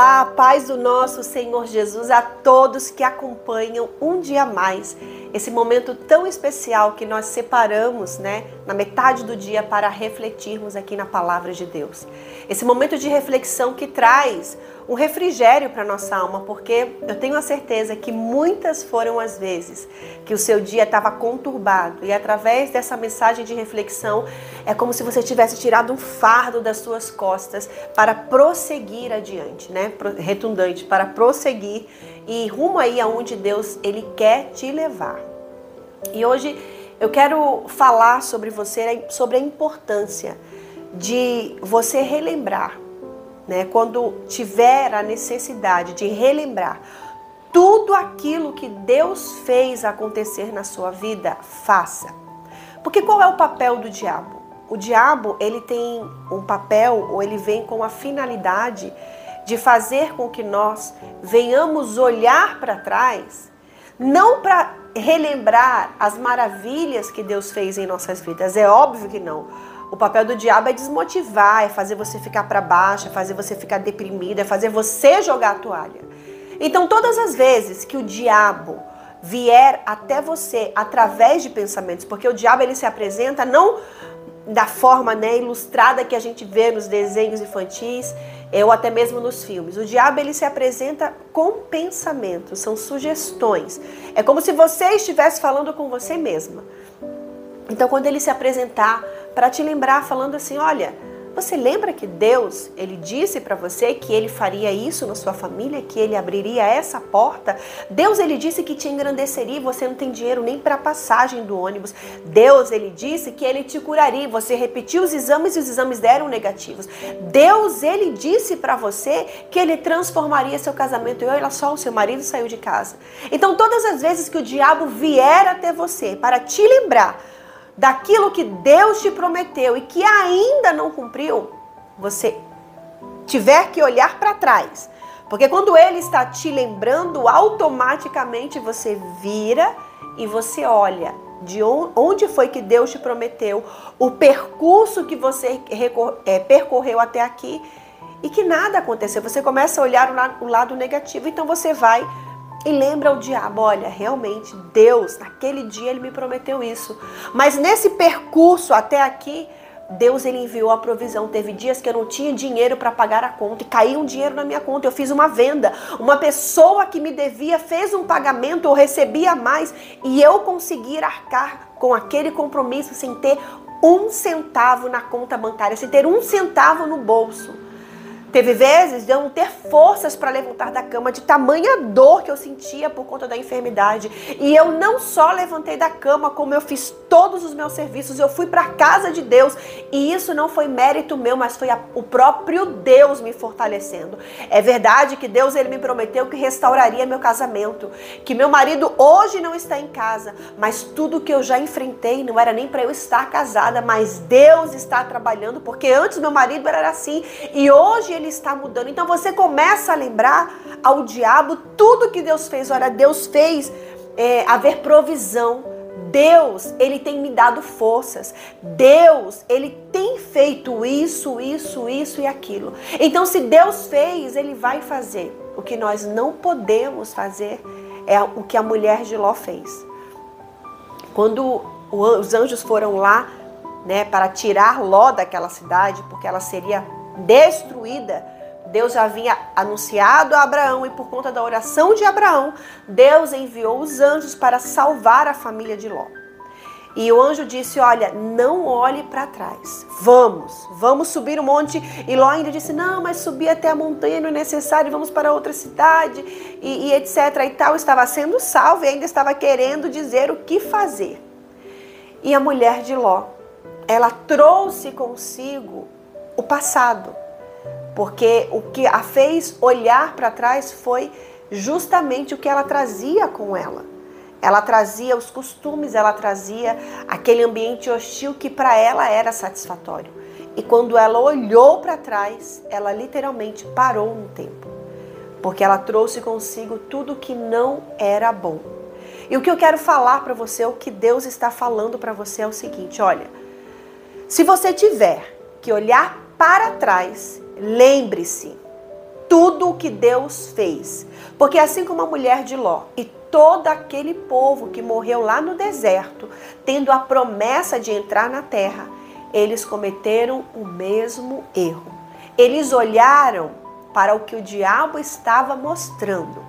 Olá, paz do nosso Senhor Jesus a todos que acompanham um dia mais esse momento tão especial que nós separamos, na metade do dia para refletirmos aqui na palavra de Deus. Esse momento de reflexão que traz um refrigério para nossa alma, porque eu tenho a certeza que muitas foram as vezes que o seu dia estava conturbado e através dessa mensagem de reflexão é como se você tivesse tirado um fardo das suas costas para prosseguir adiante, Retundante, para prosseguir e rumo aí aonde Deus ele quer te levar. E hoje eu quero falar sobre você, sobre a importância de você relembrar, quando tiver a necessidade de relembrar tudo aquilo que Deus fez acontecer na sua vida, faça. Porque qual é o papel do diabo? O diabo, ele tem um papel, ou ele vem com a finalidade de fazer com que nós venhamos olhar para trás, não para relembrar as maravilhas que Deus fez em nossas vidas, é óbvio que não. O papel do diabo é desmotivar, é fazer você ficar para baixo, é fazer você ficar deprimido, é fazer você jogar a toalha. Então, todas as vezes que o diabo vier até você através de pensamentos, porque o diabo ele se apresenta não da forma ilustrada que a gente vê nos desenhos infantis ou até mesmo nos filmes. O diabo ele se apresenta com pensamentos, são sugestões. É como se você estivesse falando com você mesma. Então, quando ele se apresentar para te lembrar, falando assim, olha, você lembra que Deus, ele disse para você que ele faria isso na sua família, que ele abriria essa porta? Deus, ele disse que te engrandeceria e você não tem dinheiro nem para a passagem do ônibus. Deus, ele disse que ele te curaria, você repetiu os exames e os exames deram negativos. Deus, ele disse para você que ele transformaria seu casamento e olha só, o seu marido saiu de casa. Então, todas as vezes que o diabo vier até você para te lembrar daquilo que Deus te prometeu e que ainda não cumpriu, você tiver que olhar para trás. Porque quando ele está te lembrando, automaticamente você vira e você olha de onde foi que Deus te prometeu, o percurso que você percorreu até aqui e que nada aconteceu. Você começa a olhar o lado negativo, então você vai e lembra o diabo, olha, realmente Deus, naquele dia ele me prometeu isso. Mas nesse percurso até aqui, Deus ele enviou a provisão. Teve dias que eu não tinha dinheiro para pagar a conta e caiu um dinheiro na minha conta. Eu fiz uma venda. Uma pessoa que me devia fez um pagamento, eu recebia mais e eu consegui arcar com aquele compromisso sem ter um centavo na conta bancária, sem ter um centavo no bolso. Teve vezes de eu não ter forças para levantar da cama, de tamanha dor que eu sentia por conta da enfermidade. E eu não só levantei da cama, como eu fiz todos os meus serviços, eu fui para a casa de Deus. E isso não foi mérito meu, mas foi o próprio Deus me fortalecendo. É verdade que Deus ele me prometeu que restauraria meu casamento, que meu marido hoje não está em casa, mas tudo que eu já enfrentei não era nem para eu estar casada, mas Deus está trabalhando, porque antes meu marido era assim e hoje ele está mudando. Então você começa a lembrar ao diabo tudo que Deus fez. Olha, Deus fez haver provisão. Deus, ele tem me dado forças. Deus, ele tem feito isso e aquilo. Então se Deus fez, ele vai fazer. O que nós não podemos fazer é o que a mulher de Ló fez. Quando os anjos foram lá, para tirar Ló daquela cidade, porque ela seria destruída, Deus já havia anunciado a Abraão e por conta da oração de Abraão, Deus enviou os anjos para salvar a família de Ló. E o anjo disse, olha, não olhe para trás, vamos subir o monte. E Ló ainda disse, não, mas subir até a montanha não é necessário, vamos para outra cidade e etc. e tal. Estava sendo salvo e ainda estava querendo dizer o que fazer. E a mulher de Ló, ela trouxe consigo o passado, porque o que a fez olhar para trás foi justamente o que ela trazia com ela. Ela trazia os costumes, ela trazia aquele ambiente hostil que para ela era satisfatório. E quando ela olhou para trás, ela literalmente parou no tempo, porque ela trouxe consigo tudo que não era bom. E o que eu quero falar para você, o que Deus está falando para você é o seguinte, olha, se você tiver que olhar para trás, lembre-se, tudo o que Deus fez. Porque assim como a mulher de Ló e todo aquele povo que morreu lá no deserto, tendo a promessa de entrar na terra, eles cometeram o mesmo erro. Eles olharam para o que o diabo estava mostrando.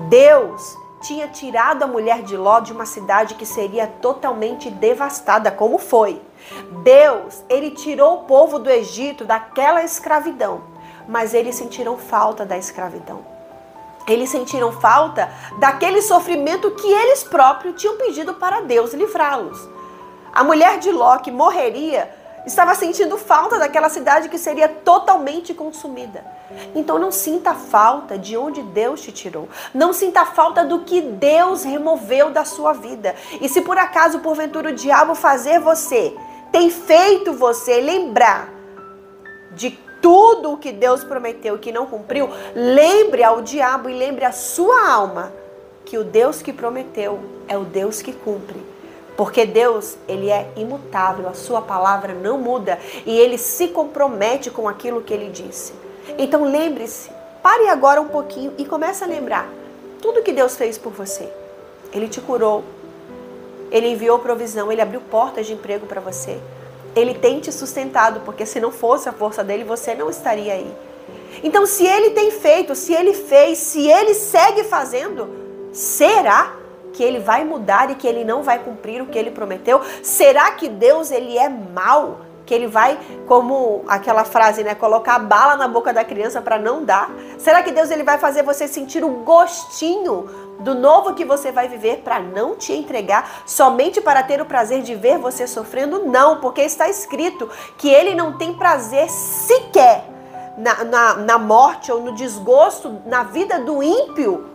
Deus tinha tirado a mulher de Ló de uma cidade que seria totalmente devastada, como foi. Deus, ele tirou o povo do Egito daquela escravidão, mas eles sentiram falta da escravidão. Eles sentiram falta daquele sofrimento que eles próprios tinham pedido para Deus livrá-los. A mulher de Ló, que morreria, estava sentindo falta daquela cidade que seria totalmente consumida. Então não sinta falta de onde Deus te tirou. Não sinta falta do que Deus removeu da sua vida. E se por acaso, porventura, o diabo tem feito você lembrar de tudo o que Deus prometeu e que não cumpriu, lembre ao diabo e lembre a sua alma que o Deus que prometeu é o Deus que cumpre. Porque Deus, ele é imutável, a sua palavra não muda e ele se compromete com aquilo que ele disse. Então lembre-se, pare agora um pouquinho e comece a lembrar tudo que Deus fez por você. Ele te curou, ele enviou provisão, ele abriu portas de emprego para você. Ele tem te sustentado, porque se não fosse a força dele, você não estaria aí. Então, se ele tem feito, se ele fez, se ele segue fazendo, será que ele vai mudar e que ele não vai cumprir o que ele prometeu? Será que Deus, ele é mau? Que ele vai, como aquela frase, né, colocar a bala na boca da criança para não dar? Será que Deus, ele vai fazer você sentir o gostinho do novo que você vai viver para não te entregar somente para ter o prazer de ver você sofrendo? Não, porque está escrito que ele não tem prazer sequer na morte ou no desgosto na vida do ímpio.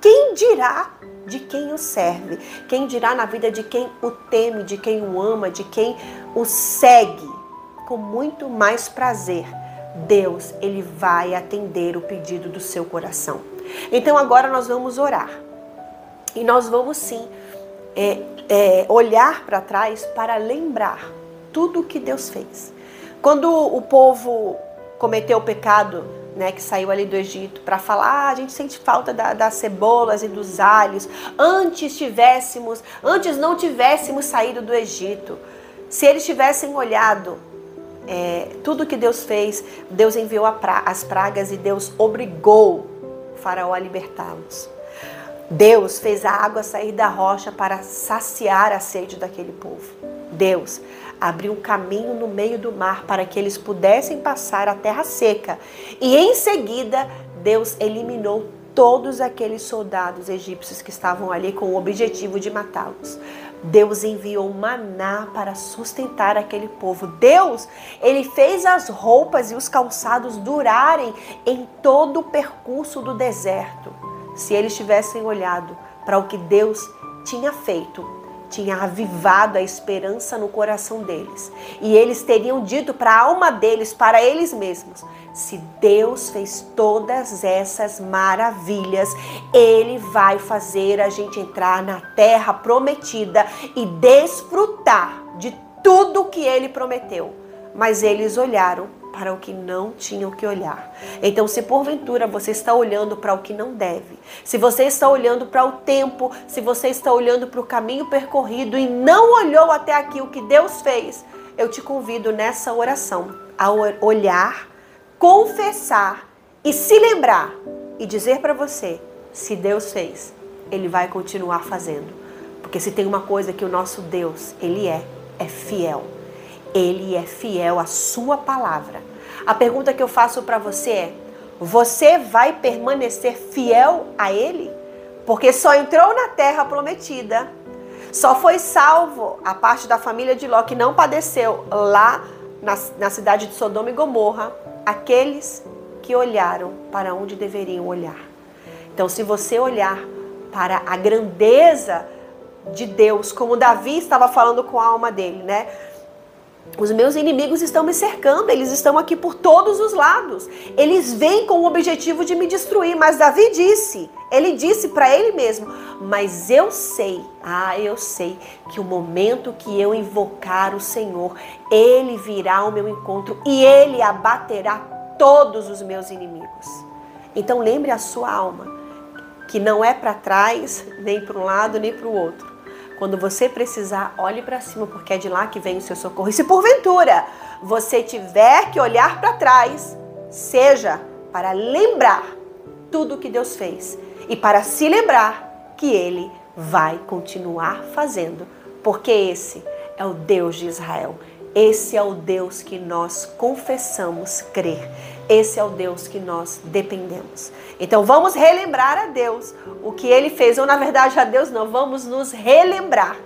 Quem dirá de quem o serve? Quem dirá na vida de quem o teme, de quem o ama, de quem o segue? Com muito mais prazer, Deus, ele vai atender o pedido do seu coração. Então agora nós vamos orar. E nós vamos sim olhar para trás para lembrar tudo o que Deus fez. Quando o povo cometeu o pecado, né, que saiu ali do Egito, para falar, a gente sente falta das cebolas e dos alhos. Antes não tivéssemos saído do Egito. Se eles tivessem olhado tudo que Deus fez, Deus enviou as pragas e Deus obrigou o faraó a libertá-los. Deus fez a água sair da rocha para saciar a sede daquele povo. Deus abriu um caminho no meio do mar para que eles pudessem passar a terra seca. E em seguida, Deus eliminou todos aqueles soldados egípcios que estavam ali com o objetivo de matá-los. Deus enviou maná para sustentar aquele povo. Deus, ele fez as roupas e os calçados durarem em todo o percurso do deserto. Se eles tivessem olhado para o que Deus tinha feito, tinha avivado a esperança no coração deles. E eles teriam dito para a alma deles, para eles mesmos, se Deus fez todas essas maravilhas, ele vai fazer a gente entrar na terra prometida e desfrutar de tudo que ele prometeu. Mas eles olharam para o que não tinham que olhar. Então, se porventura você está olhando para o que não deve, se você está olhando para o tempo, se você está olhando para o caminho percorrido e não olhou até aqui o que Deus fez, eu te convido nessa oração a olhar, confessar e se lembrar e dizer para você, se Deus fez, ele vai continuar fazendo. Porque se tem uma coisa que o nosso Deus, ele é fiel. Ele é fiel à sua palavra. A pergunta que eu faço para você é, você vai permanecer fiel a ele? Porque só entrou na terra prometida, só foi salvo a parte da família de Ló que não padeceu lá na cidade de Sodoma e Gomorra, aqueles que olharam para onde deveriam olhar. Então, se você olhar para a grandeza de Deus, como Davi estava falando com a alma dele, né? Os meus inimigos estão me cercando, eles estão aqui por todos os lados. Eles vêm com o objetivo de me destruir, mas Davi ele disse para ele mesmo, mas eu sei que o momento que eu invocar o Senhor, ele virá ao meu encontro e ele abaterá todos os meus inimigos. Então lembre a sua alma que não é para trás, nem para um lado, nem para o outro. Quando você precisar, olhe para cima, porque é de lá que vem o seu socorro. E se porventura você tiver que olhar para trás, seja para lembrar tudo que Deus fez e para se lembrar que Ele vai continuar fazendo, porque esse é o Deus de Israel. Esse é o Deus que nós confessamos crer. Esse é o Deus que nós dependemos. Então vamos relembrar a Deus o que Ele fez. Ou na verdade a Deus não, vamos nos relembrar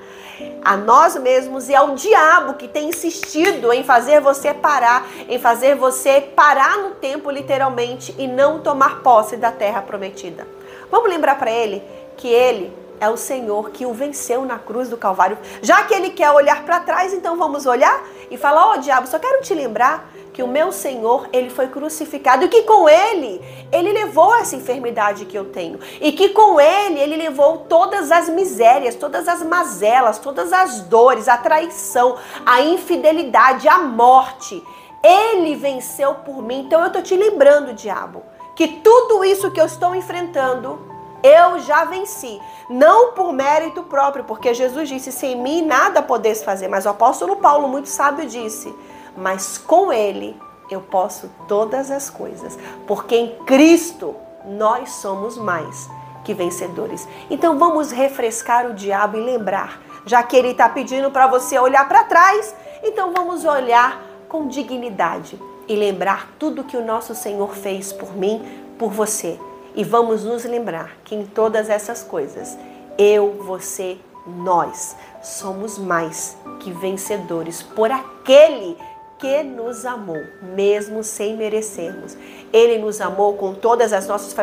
a nós mesmos e ao diabo que tem insistido em fazer você parar, em fazer você parar no tempo literalmente e não tomar posse da terra prometida. Vamos lembrar para ele que ele é o Senhor que o venceu na cruz do Calvário. Já que ele quer olhar para trás, então vamos olhar e falar: ó, diabo, só quero te lembrar que o meu Senhor, ele foi crucificado e que com ele levou essa enfermidade que eu tenho. E que com ele levou todas as misérias, todas as mazelas, todas as dores, a traição, a infidelidade, a morte. Ele venceu por mim. Então eu tô te lembrando, diabo, que tudo isso que eu estou enfrentando, eu já venci. Não por mérito próprio, porque Jesus disse: sem mim nada podeis fazer. Mas o apóstolo Paulo, muito sábio, disse: mas com ele eu posso todas as coisas, porque em Cristo nós somos mais que vencedores. Então vamos refrescar o diabo e lembrar, já que ele está pedindo para você olhar para trás, então vamos olhar com dignidade e lembrar tudo que o nosso Senhor fez por mim, por você. E vamos nos lembrar que em todas essas coisas, eu, você, nós somos mais que vencedores por aquele que nos amou, mesmo sem merecermos. Ele nos amou com todas as nossas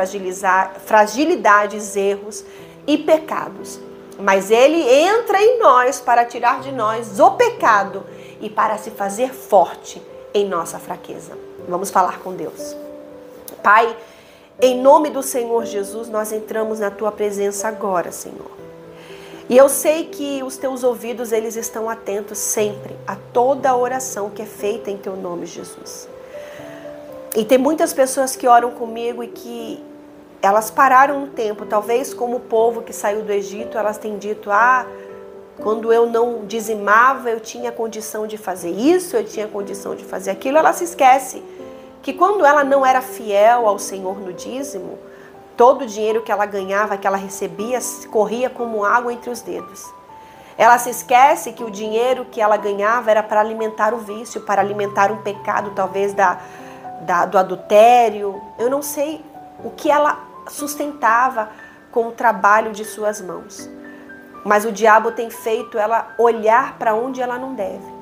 fragilidades, erros e pecados. Mas ele entra em nós para tirar de nós o pecado e para se fazer forte em nossa fraqueza. Vamos falar com Deus. Pai, em nome do Senhor Jesus, nós entramos na tua presença agora, Senhor. E eu sei que os teus ouvidos, eles estão atentos sempre a toda a oração que é feita em teu nome, Jesus. E tem muitas pessoas que oram comigo e que elas pararam um tempo, talvez como o povo que saiu do Egito, elas têm dito: quando eu não dizimava, eu tinha condição de fazer isso, eu tinha condição de fazer aquilo. Ela se esquece que quando ela não era fiel ao Senhor no dízimo, todo o dinheiro que ela ganhava, que ela recebia, corria como água entre os dedos. Ela se esquece que o dinheiro que ela ganhava era para alimentar o vício, para alimentar um pecado, talvez do adultério. Eu não sei o que ela sustentava com o trabalho de suas mãos. Mas o diabo tem feito ela olhar para onde ela não deve.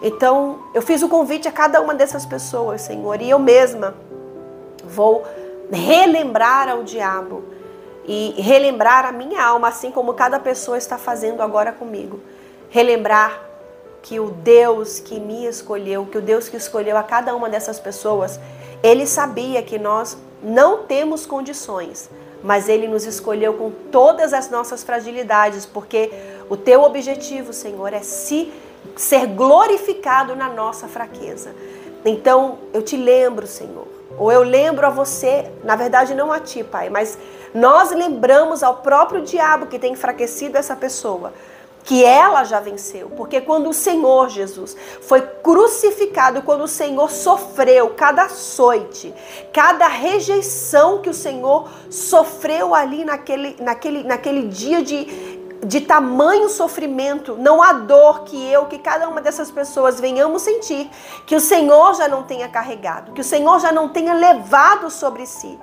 Então, eu fiz o convite a cada uma dessas pessoas, Senhor, e eu mesma vou relembrar ao diabo e relembrar a minha alma, assim como cada pessoa está fazendo agora comigo. Relembrar que o Deus que me escolheu, que o Deus que escolheu a cada uma dessas pessoas, Ele sabia que nós não temos condições, mas Ele nos escolheu com todas as nossas fragilidades, porque o teu objetivo, Senhor, é ser glorificado na nossa fraqueza. Então, eu te lembro, Senhor, ou eu lembro a você, na verdade não a ti, Pai, mas nós lembramos ao próprio diabo que tem enfraquecido essa pessoa, que ela já venceu. Porque quando o Senhor Jesus foi crucificado, quando o Senhor sofreu cada açoite, cada rejeição que o Senhor sofreu ali naquele dia de tamanho sofrimento, não há dor que cada uma dessas pessoas venhamos sentir, que o Senhor já não tenha carregado, que o Senhor já não tenha levado sobre si.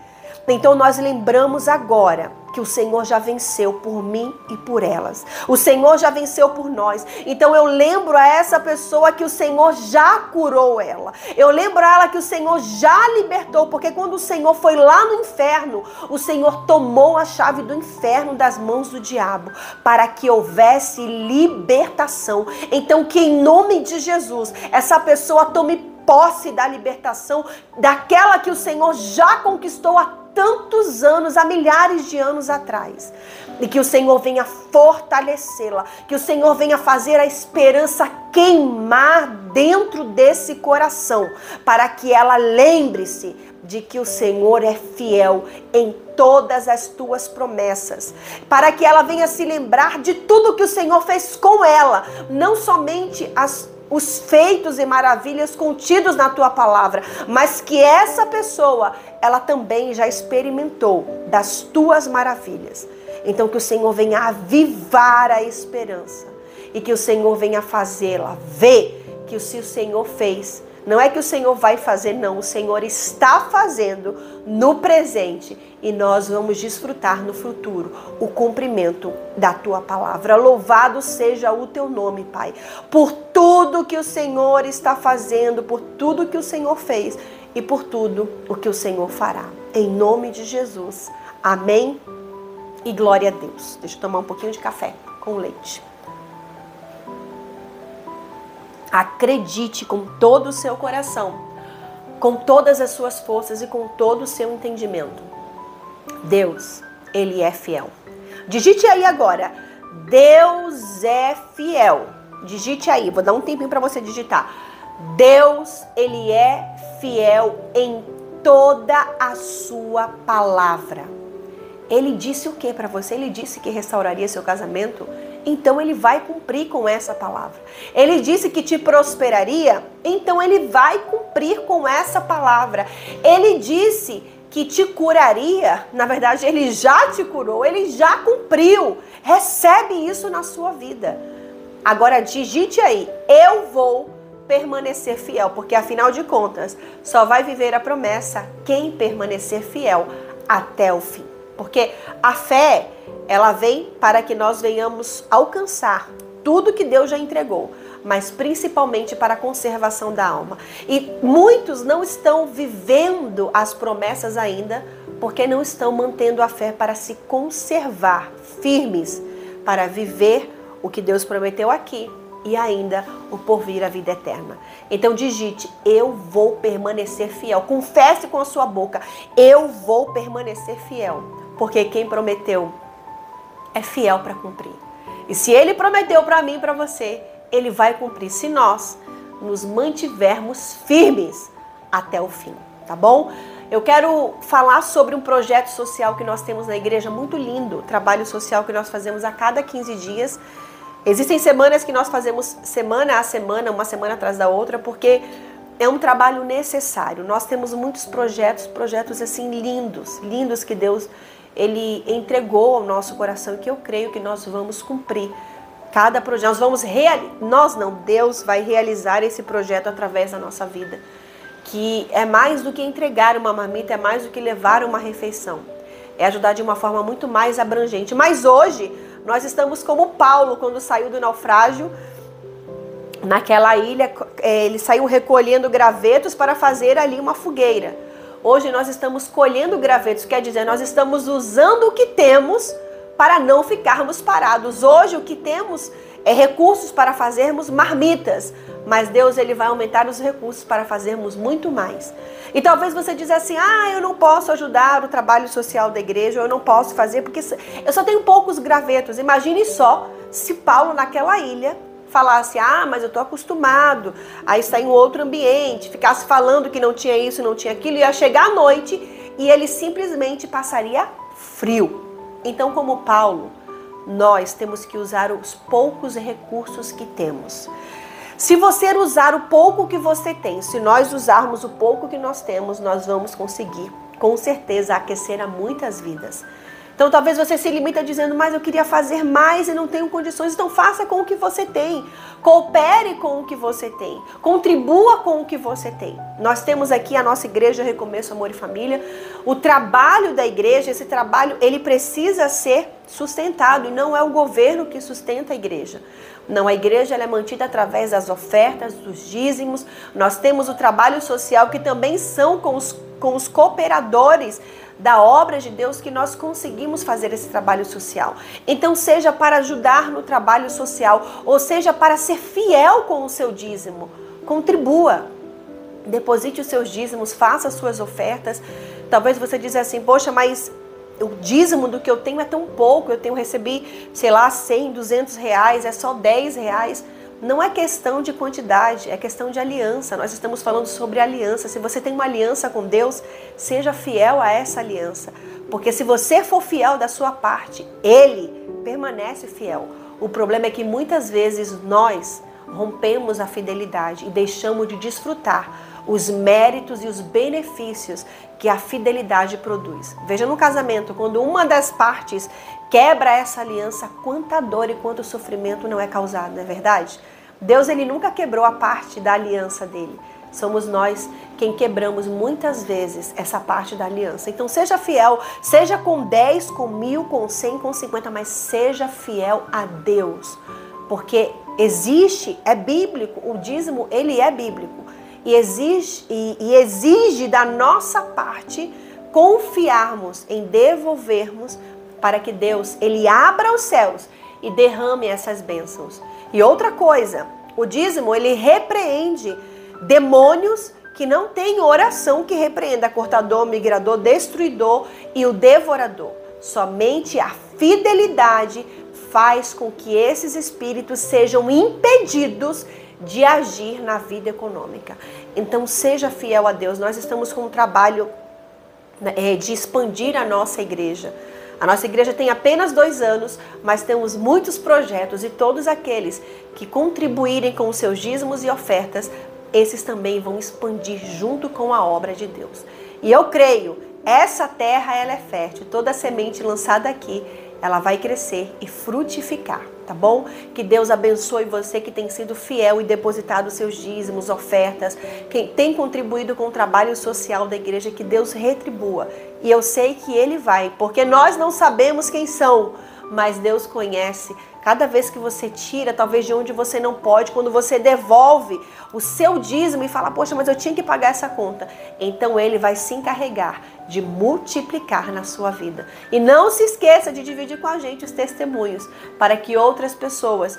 Então nós lembramos agora que o Senhor já venceu por mim e por elas. O Senhor já venceu por nós. Então eu lembro a essa pessoa que o Senhor já curou ela. Eu lembro a ela que o Senhor já libertou, porque quando o Senhor foi lá no inferno, o Senhor tomou a chave do inferno das mãos do diabo, para que houvesse libertação. Então que em nome de Jesus, essa pessoa tome posse da libertação, daquela que o Senhor já conquistou há tantos anos, há milhares de anos atrás. E que o Senhor venha fortalecê-la, que o Senhor venha fazer a esperança queimar dentro desse coração, para que ela lembre-se de que o Senhor é fiel em todas as tuas promessas, para que ela venha se lembrar de tudo que o Senhor fez com ela, não somente os feitos e maravilhas contidos na tua palavra, mas que essa pessoa, ela também já experimentou das tuas maravilhas. Então que o Senhor venha avivar a esperança e que o Senhor venha fazê-la ver que se o Senhor fez, não é que o Senhor vai fazer, não. O Senhor está fazendo no presente e nós vamos desfrutar no futuro o cumprimento da tua palavra. Louvado seja o teu nome, Pai, por tudo que o Senhor está fazendo, por tudo que o Senhor fez e por tudo o que o Senhor fará. Em nome de Jesus. Amém e glória a Deus. Deixa eu tomar um pouquinho de café com leite. Acredite com todo o seu coração, com todas as suas forças e com todo o seu entendimento. Deus, Ele é fiel. Digite aí agora, Deus é fiel. Digite aí, vou dar um tempinho para você digitar. Deus, Ele é fiel em toda a sua palavra. Ele disse o que para você? Ele disse que restauraria seu casamento? Então Ele vai cumprir com essa palavra. Ele disse que te prosperaria? Então Ele vai cumprir com essa palavra. Ele disse que te curaria? Na verdade, Ele já te curou, Ele já cumpriu. Recebe isso na sua vida. Agora digite aí, eu vou permanecer fiel, porque afinal de contas, só vai viver a promessa quem permanecer fiel até o fim. Porque a fé, ela vem para que nós venhamos alcançar tudo que Deus já entregou, mas principalmente para a conservação da alma. E muitos não estão vivendo as promessas ainda, porque não estão mantendo a fé para se conservar firmes, para viver o que Deus prometeu aqui e ainda o porvir, a vida eterna. Então digite, eu vou permanecer fiel. Confesse com a sua boca, eu vou permanecer fiel. Porque quem prometeu é fiel para cumprir. E se Ele prometeu para mim e para você, Ele vai cumprir se nós nos mantivermos firmes até o fim, tá bom? Eu quero falar sobre um projeto social que nós temos na igreja, muito lindo, trabalho social que nós fazemos a cada 15 dias. Existem semanas que nós fazemos semana a semana, uma semana atrás da outra, porque é um trabalho necessário. Nós temos muitos projetos assim lindos que Deus Ele entregou ao nosso coração e que eu creio que nós vamos cumprir. Cada projeto, Deus vai realizar esse projeto através da nossa vida. Que é mais do que entregar uma marmita, é mais do que levar uma refeição. É ajudar de uma forma muito mais abrangente. Mas hoje, nós estamos como Paulo, quando saiu do naufrágio, naquela ilha, ele saiu recolhendo gravetos para fazer ali uma fogueira. Hoje nós estamos colhendo gravetos, quer dizer, nós estamos usando o que temos para não ficarmos parados. Hoje o que temos é recursos para fazermos marmitas, mas Deus Ele vai aumentar os recursos para fazermos muito mais. E talvez você diz assim, eu não posso ajudar o trabalho social da igreja, eu não posso fazer porque eu só tenho poucos gravetos. Imagine só se Paulo naquela ilha falasse, mas eu tô acostumado a estar em um outro ambiente, ficasse falando que não tinha isso, não tinha aquilo, ia chegar à noite e ele simplesmente passaria frio. Então, como Paulo, nós temos que usar os poucos recursos que temos. Se você usar o pouco que você tem, se nós usarmos o pouco que nós temos, nós vamos conseguir, com certeza, aquecer a muitas vidas. Então talvez você se limita dizendo, mas eu queria fazer mais e não tenho condições. Então faça com o que você tem. Coopere com o que você tem. Contribua com o que você tem. Nós temos aqui a nossa igreja Recomeço, Amor e Família. O trabalho da igreja, esse trabalho, ele precisa ser sustentado. E não é o governo que sustenta a igreja. Não, a igreja ela é mantida através das ofertas, dos dízimos. Nós temos o trabalho social que também são com os cooperadores da obra de Deus que nós conseguimos fazer esse trabalho social. Então, seja para ajudar no trabalho social, ou seja para ser fiel com o seu dízimo, contribua. Deposite os seus dízimos, faça as suas ofertas. Talvez você diz assim, poxa, mas o dízimo do que eu tenho é tão pouco, recebi, sei lá, 100, 200 reais, é só 10 reais. Não é questão de quantidade, é questão de aliança. Nós estamos falando sobre aliança. Se você tem uma aliança com Deus, seja fiel a essa aliança. Porque se você for fiel da sua parte, Ele permanece fiel. O problema é que muitas vezes nós rompemos a fidelidade e deixamos de desfrutar os méritos e os benefícios que a fidelidade produz. Veja no casamento, quando uma das partes quebra essa aliança, quanta dor e quanto sofrimento não é causado, não é verdade? Deus, ele nunca quebrou a parte da aliança dele. Somos nós quem quebramos muitas vezes essa parte da aliança. Então seja fiel, seja com 10, com 1000, com 100, com 50, mas seja fiel a Deus. Porque existe, é bíblico, o dízimo ele é bíblico. E exige da nossa parte confiarmos em devolvermos para que Deus ele abra os céus e derrame essas bênçãos. E outra coisa, o dízimo ele repreende demônios que não têm oração que repreenda cortador, migrador, destruidor e o devorador. Somente a fidelidade faz com que esses espíritos sejam impedidos de agir na vida econômica. Então seja fiel a Deus. Nós estamos com um trabalho de expandir a nossa igreja. A nossa igreja tem apenas 2 anos, mas temos muitos projetos e todos aqueles que contribuírem com os seus dízimos e ofertas, esses também vão expandir junto com a obra de Deus. E eu creio, essa terra ela é fértil, toda semente lançada aqui, ela vai crescer e frutificar, tá bom? Que Deus abençoe você que tem sido fiel e depositado os seus dízimos, ofertas, quem tem contribuído com o trabalho social da igreja, que Deus retribua. E eu sei que Ele vai, porque nós não sabemos quem são, mas Deus conhece. Cada vez que você tira, talvez de onde você não pode, quando você devolve o seu dízimo e fala, poxa, mas eu tinha que pagar essa conta. Então Ele vai se encarregar de multiplicar na sua vida. E não se esqueça de dividir com a gente os testemunhos, para que outras pessoas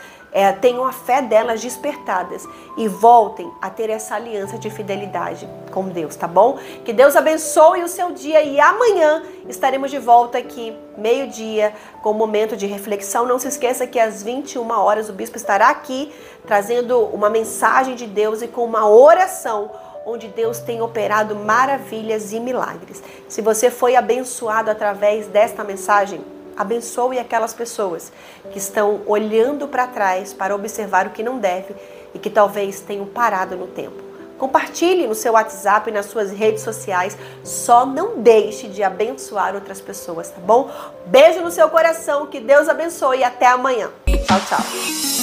tenham a fé delas despertadas e voltem a ter essa aliança de fidelidade com Deus, tá bom? Que Deus abençoe o seu dia e amanhã estaremos de volta aqui, meio-dia, com um momento de reflexão. Não se esqueça que às 21 horas o bispo estará aqui trazendo uma mensagem de Deus e com uma oração onde Deus tem operado maravilhas e milagres. Se você foi abençoado através desta mensagem, abençoe aquelas pessoas que estão olhando para trás para observar o que não deve e que talvez tenham parado no tempo. Compartilhe no seu WhatsApp e nas suas redes sociais. Só não deixe de abençoar outras pessoas, tá bom? Beijo no seu coração, que Deus abençoe e até amanhã. Tchau, tchau.